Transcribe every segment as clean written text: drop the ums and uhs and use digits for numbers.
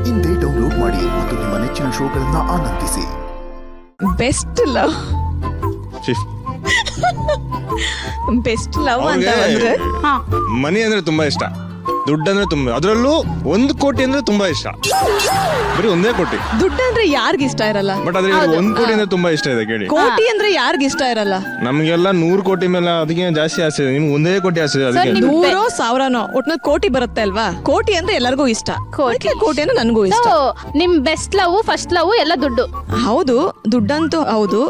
ಇಂದೇ ಡೌನ್ಲೋಡ್ ಮಾಡಿ ಮತ್ತು ನಿಮ್ಮ ನೆಚ್ಚಿನ ಶೋಗಳನ್ನ ಆನಂದಿಸಿ. ಬೆಸ್ಟ್ ಲವ್ ಬೆಸ್ಟ್ ಲವ್ ಅಂತ ಅಂದ್ರೆ ಮನಿ ಅಂದ್ರೆ ತುಂಬಾ ಇಷ್ಟ, ದುಡ್ಡು ಅಂದ್ರೆ ತುಂಬಾ, ಅದರಲ್ಲೂ 1 ಕೋಟಿ ಅಂದ್ರೆ ತುಂಬಾ ಇಷ್ಟ. ಬರೀ 1 ಕೋಟಿ. ದುಡ್ಡು ಅಂದ್ರೆ ಯಾರಿಗ ಇಷ್ಟ ಇರಲ್ಲ, ಬಟ್ ಅದ್ರ 1 ಕೋಟಿ ಅಂದ್ರೆ ತುಂಬಾ ಇಷ್ಟ ಇದೆ. ಕೇಳಿ, ಕೋಟಿ ಅಂದ್ರೆ ಯಾರಿಗ ಇಷ್ಟ ಇರಲ್ಲ? ನಮ್ಗೆಲ್ಲ 100 ಕೋಟಿ ಮೇಲೆ ಅದಕ್ಕೆ ಜಾಸ್ತಿ ಆಸೆ ಇದೆ. ನಿಮ್ಗೆ 1 ಕೋಟಿ ಆಸೆ ಇದೆ. ಅದಕ್ಕೆ 100 1000 ಒಟ್ನಲ್ಲಿ ಕೋಟಿ ಬರುತ್ತೆ ಅಲ್ವಾ? ಕೋಟಿ ಅಂದ್ರೆ ಎಲ್ಲರಿಗೂ ಇಷ್ಟ, ಕೋಟಿ ಅಂದ್ರೆ ನನಗೂ ಇಷ್ಟ. ನಿಮ್ ಬೆಸ್ಟ್ ಲವ್, ಫಸ್ಟ್ ಲವ್ ಎಲ್ಲ ದುಡ್ಡು. ಹೌದು, ದುಡ್ಡಂತೂ ಹೌದು.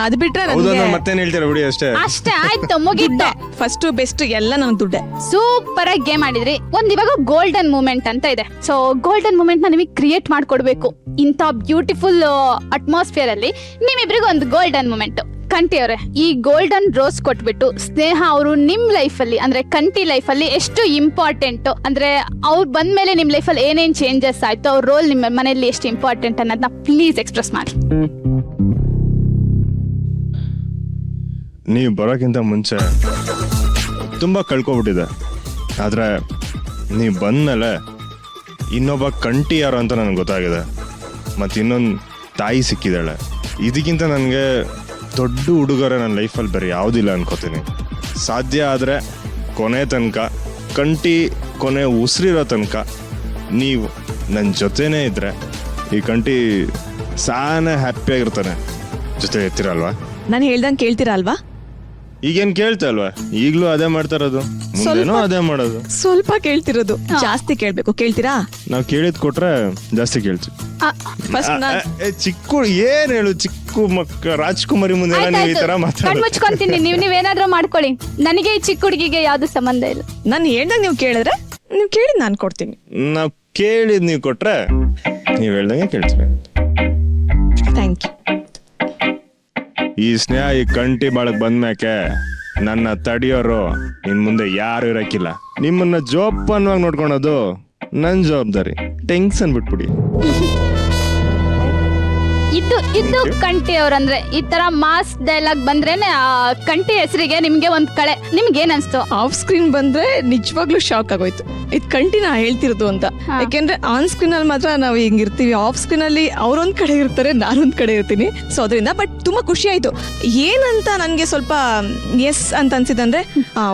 ಅದ್ ಬಿಟ್ರೆ ನನಗೆ ಮತ್ತೇನ್ ಹೇಳ್ತೀರಾ ಬಿಡಿ, ಅಷ್ಟೇ ಅಷ್ಟೇ ಆಯ್ತು, ಮುಗಿದ್ದೆ. ಫಸ್ಟ್ ಬೆಸ್ಟ್ ಎಲ್ಲ ನನ್ ದುಡ್ಡೆ. ಸೂಪರ್ ಆಗಿ ಗೇಮ್ ಆಡಿದ್ರಿ. ಇವಾಗ ಗೋಲ್ಡನ್ ಮೂಮೆಂಟ್ ಅಂತ ಇದೆ. ಸೊ ಗೋಲ್ಡನ್ ಮೂಮೆಂಟ್ ನ ನಿಮಗೆ ಕ್ರಿಯೇಟ್ ಮಾಡ್ಕೊಡ್ಬೇಕು. ಇಂಥ ಬ್ಯೂಟಿಫುಲ್ ಅಟ್ಮಾಸ್ಫಿಯರ್ ಅಲ್ಲಿ ನಿಮ್ಮಿಬ್ರಿಗೂ ಒಂದು ಗೋಲ್ಡನ್ ಮೂಮೆಂಟ್. ಕಂಠಿ ಅವರೇ, ಈ ಗೋಲ್ಡನ್ ರೋಸ್ ಕೊಟ್ಬಿಟ್ಟು ಸ್ನೇಹ ಅವರು ನಿಮ್ ಲೈಫ್ ಅಲ್ಲಿ ಅಂದ್ರೆ ಕಂಠಿ ಲೈಫ್ ಅಲ್ಲಿ ಎಷ್ಟು ಇಂಪಾರ್ಟೆಂಟ್ ಅಂದ್ರೆ ಅವ್ರು ಬಂದ್ಮೇಲೆ ನಿಮ್ ಲೈಫ್ ಅಲ್ಲಿ ಏನೇನ್ ಚೇಂಜಸ್ ಆಯ್ತು, ಅವ್ರ ರೋಲ್ ನಿಮ್ಮ ಮನೆಯಲ್ಲಿ ಎಷ್ಟು ಇಂಪಾರ್ಟೆಂಟ್ ಅನ್ನೋದನ್ನ ಪ್ಲೀಸ್ ಎಕ್ಸ್ಪ್ರೆಸ್ ಮಾಡಿ. ನೀವು ಬರೋಕ್ಕಿಂತ ಮುಂಚೆ ತುಂಬಾ ಕಳ್ಕೊಬಿಟ್ಟಿದೆ. ಆದ್ರೆ ನೀವು ಬಂದ್ಮೇಲೆ ಇನ್ನೊಬ್ಬ ಕಂಠಿ ಯಾರು ಅಂತ ನನಗೆ ಗೊತ್ತಾಗಿದೆ. ಮತ್ತು ಇನ್ನೊಂದು ತಾಯಿ ಸಿಕ್ಕಿದ್ದಾಳೆ. ಇದಕ್ಕಿಂತ ನನಗೆ ದೊಡ್ಡ ಹುಡುಗರ ನನ್ನ ಲೈಫಲ್ಲಿ ಬೇರೆ ಯಾವುದಿಲ್ಲ ಅನ್ಕೋತೀನಿ. ಸಾಧ್ಯ ಆದರೆ ಕೊನೆ ತನಕ, ಕಂಠಿ ಕೊನೆ ಉಸಿರಿರೋ ತನಕ ನೀವು ನನ್ನ ಜೊತೆನೇ ಇದ್ದರೆ ಈ ಕಂಠಿ ಸಾನೇ ಹ್ಯಾಪಿಯಾಗಿರ್ತಾನೆ. ಜೊತೆ ಇರ್ತೀರಲ್ವಾ? ನಾನು ಹೇಳ್ದಂಗೆ ಕೇಳ್ತೀರಾ ಅಲ್ವಾ? ಈಗೇನು ಕೇಳ್ತಾ ಅಲ್ವಾ? ಈಗಲೂ ಅದೇ ಮಾಡ್ತಾ ಇರೋದು, ಮುಂದೇನೋ ಅದೇ ಮಾಡೋದು. ಸ್ವಲ್ಪ ಕೇಳ್ತಿರೋದು, ಜಾಸ್ತಿ ಕೇಳ್ಬೇಕು. ಕೇಳ್ತೀರಾ? ನಾವು ಕೇಳಿದ್ ಕೊಟ್ರೆ ಜಾಸ್ತಿ ಕೇಳ್ತೀವಿ. ಚಿಕ್ಕ ಏನ್ ಹೇಳು, ಚಿಕ್ಕ ಮಕ್ಕ ರಾಜ್ಕುಮಾರಿ ಮುಂದೆ ನೀವು ಈ ತರ ಮುಚ್ಕೊಂತೀನಿ. ನೀವೇನಾದ್ರೂ ಮಾಡ್ಕೊಳ್ಳಿ, ನನಗೆ ಈ ಚಿಕ್ಕ ಹುಡುಗಿಗೆ ಯಾವ್ದು ಸಂಬಂಧ ಇಲ್ಲ. ನಾನು ಹೇಳ್ದಂಗೆ ನೀವು ಕೇಳಿದ್ರೆ, ನೀವು ಕೇಳಿದ್ ನಾನು ಕೊಡ್ತೀನಿ. ನಾವ್ ಕೇಳಿದ್ ನೀವು ಕೊಟ್ರೆ ನೀವ್ ಹೇಳ್ದಂಗೆ ಕೇಳ್ತೀವಿ. Thank you. ಈ ಸ್ನೇಹ ಈ ಕಂಠಿ ಬಾಳಕ್ ಬಂದ್ಮ್ಯಾಕೆ ನನ್ನ ತಡಿಯೋರು ಇನ್ ಮುಂದೆ ಯಾರು ಇರಕ್ಕಿಲ್ಲ. ನಿಮ್ಮನ್ನ ಜೋಪಾನವಾಗಿ ನೋಡ್ಕೊಳೋದು ನನ್ ಜವಾಬ್ದಾರಿ. ಟೆನ್ಷನ್ ಬಿಟ್ಬಿಡಿ. ಇದು ಕಂಠಿ ಅವ್ರಂದ್ರೆ ಈ ತರ ಮಾಸ್ ಡೈಲಾಗ್ ಬಂದ್ರೇನೆ ಆ ಕಂಠಿ ಹೆಸರಿಗೆ ನಿಮ್ಗೆ ಒಂದ್ ಕಳೆ. ನಿಮ್ಗೆ ಏನ್ ಅನ್ಸ್ತು? ಆಫ್ ಸ್ಕ್ರೀನ್ ಬಂದ್ರೆ ನಿಜವಾಗ್ಲೂ ಶಾಕ್ ಆಗೋಯ್ತು. ಇದು ಕಂಠಿನ ಹೇಳ್ತಿರೋದು ಅಂತ. ಯಾಕೆಂದ್ರೆ ಆನ್ ಸ್ಕ್ರೀನ್ ಅಲ್ಲಿ ಮಾತ್ರ ನಾವು ಹಿಂಗಿರ್ತೀವಿ, ಆಫ್ ಸ್ಕ್ರೀನ್ ಅಲ್ಲಿ ಅವ್ರೊಂದ್ ಕಡೆ ಇರ್ತಾರೆ, ನಾನೊಂದ್ ಕಡೆ ಇರ್ತೀನಿ. ಸೊ ಅದರಿಂದ ಬಟ್ ತುಂಬಾ ಖುಷಿ ಆಯ್ತು. ಏನಂತ ನನ್ಗೆ ಸ್ವಲ್ಪ ಎಸ್ ಅಂತ ಅನ್ಸಿದಂದ್ರೆ,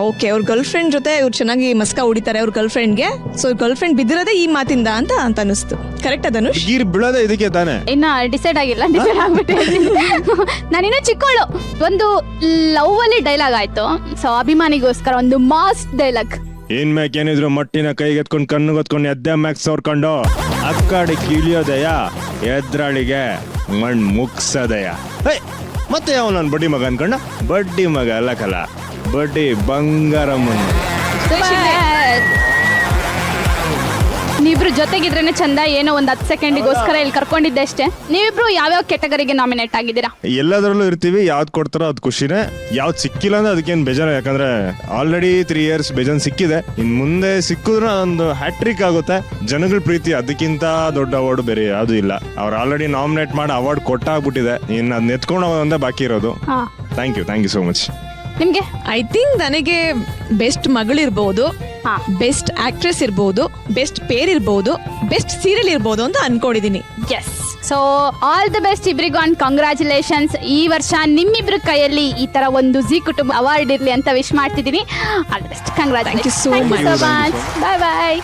ಓಕೆ, ಅವ್ರ ಗರ್ಲ್ ಫ್ರೆಂಡ್ ಜೊತೆ ಇವ್ರು ಚೆನ್ನಾಗಿ ಮಸ್ಕ ಹೊಡಿತಾರೆ ಅವ್ರ ಗರ್ಲ್ ಫ್ರೆಂಡ್ಗೆ. ಸೊ ಗರ್ಲ್ ಫ್ರೆಂಡ್ ಬಿದ್ದಿರೋದೇ ಈ ಮಾತಿಂದ ಅಂತ ಅನಿಸ್ತು. ಕರೆಕ್ಟ್ ಧನುಷ್? ಬೀಳೋದೇ ಇದಕ್ಕೆ ತಾನೆ. ಇನ್ನ ಡಿಸೈಡ್ ಆಗಿಲ್ಲ, ಡಿಸೈಡ್ ಆಗ್ಬಿಟ್ಟೆ. ನಾನಿನ್ನ ಚಿಕ್ಕವಳು. ಒಂದು ಲವ್ ಅಲ್ಲಿ ಡೈಲಾಗ್ ಆಯ್ತು, ಸೊ ಅಭಿಮಾನಿಗೋಸ್ಕರ ಒಂದು ಮಾಸ್ ಡೈಲಾಗ್. ಏನ್ ಮ್ಯಾಕ್ ಏನಿದ್ರು ಮಟ್ಟಿನ ಕೈಗೆತ್ಕೊಂಡು ಕಣ್ಣುಗೊತ್ಕೊಂಡು ಎದ್ದೆ ಮ್ಯಾಕ್ ಸೋರ್ಕೊಂಡು ಅಕ್ಕಾಡಿ ಕೀಳಿಯೋದಯ, ಎದ್ರಾಳಿಗೆ ಮಣ್ ಮುಗ್ಸೋದಯ. ಮತ್ತೆ ಯಾವ ನನ್ ಬಡ್ಡಿ ಮಗ ಅನ್ಕೊಂಡ? ಬಡ್ಡಿ ಮಗ ಅಲ್ಲ ಕಲ, ಬಡ್ಡಿ ಬಂಗಾರಮ್ಮನ. ನೀವಿಬ್ರು ಜೊತೆಗಿದ್ರೇನೆ ಚಂದ. ಏನೋ ಒಂದ್ 10 ಸೆಕೆಂಡಿಗೋಸ್ಕರ ಇಲ್ಲಿ ಕರ್ಕೊಂಡಿದ್ದೆ ಅಷ್ಟೇ. ನೀವಿಬ್ರು ಯಾವ್ಯಾವ ಕೆಟಗರಿಗೆ ನಾಮಿನೇಟ್ ಆಗಿದ್ದೀರಾ? ಎಲ್ಲದರಲ್ಲೂ ಇರ್ತೀವಿ. ಯಾವ್ದು ಕೊಡ್ತಾರೋ ಅದ್ ಖುಷಿನೇ. ಯಾವ್ದು ಸಿಕ್ಕಿಲ್ಲ ಅಂದ್ರೆ ಅದಕ್ಕೇನು ಬೇಜಾರ. ಯಾಕಂದ್ರೆ ಆಲ್ರೆಡಿ 3 years ಬೇಜಾನ್ ಸಿಕ್ಕಿದೆ. ಇನ್ ಮುಂದೆ ಸಿಕ್ಕಿದ್ರು ಒಂದು ಹ್ಯಾಟ್ರಿಕ್ ಆಗುತ್ತೆ. ಜನಗಳ ಪ್ರೀತಿ ಅದಕ್ಕಿಂತ ದೊಡ್ಡ ಅವಾರ್ಡ್ ಬೇರೆ ಯಾವ್ದು ಇಲ್ಲ. ಅವ್ರು ಆಲ್ರೆಡಿ ನಾಮಿನೇಟ್ ಮಾಡಿ ಅವಾರ್ಡ್ ಕೊಟ್ಟಾಗ್ಬಿಟ್ಟಿದೆ. ಇನ್ನು ಅದ್ ನೆತ್ಕೊಂಡು ಒಂದೇ ಬಾಕಿ ಇರೋದು. Thank you so much. ನಿಮ್ಗೆ ಐ ಥಿಂಕ್ ನನಗೆ ಬೆಸ್ಟ್ ಮಗಳಿರ್ಬಹುದು, ಬೆಸ್ಟ್ ಆಕ್ಟ್ರೆಸ್ ಇರ್ಬಹುದು, ಬೆಸ್ಟ್ ಪೇರ್ ಇರ್ಬಹುದು, ಬೆಸ್ಟ್ ಸೀರಿಯಲ್ ಇರ್ಬಹುದು ಅಂತ ಅನ್ಕೊಂಡಿದೀನಿ. Yes, so all the best ಇಬ್ರಿಗೂ ಅಂಡ್ ಕಂಗ್ರಾಚುಲೇಷನ್ಸ್. ಈ ವರ್ಷ ನಿಮ್ಮಿಬ್ರ ಕೈಯಲ್ಲಿ ಈ ತರ ಒಂದು ಜಿ ಕುಟುಂಬ ಅವಾರ್ಡ್ ಇರ್ಲಿ ಅಂತ ವಿಶ್ ಮಾಡ್ತಿದ್ದೀನಿ. All the best. Congratulations. Thank you so much. Bye bye.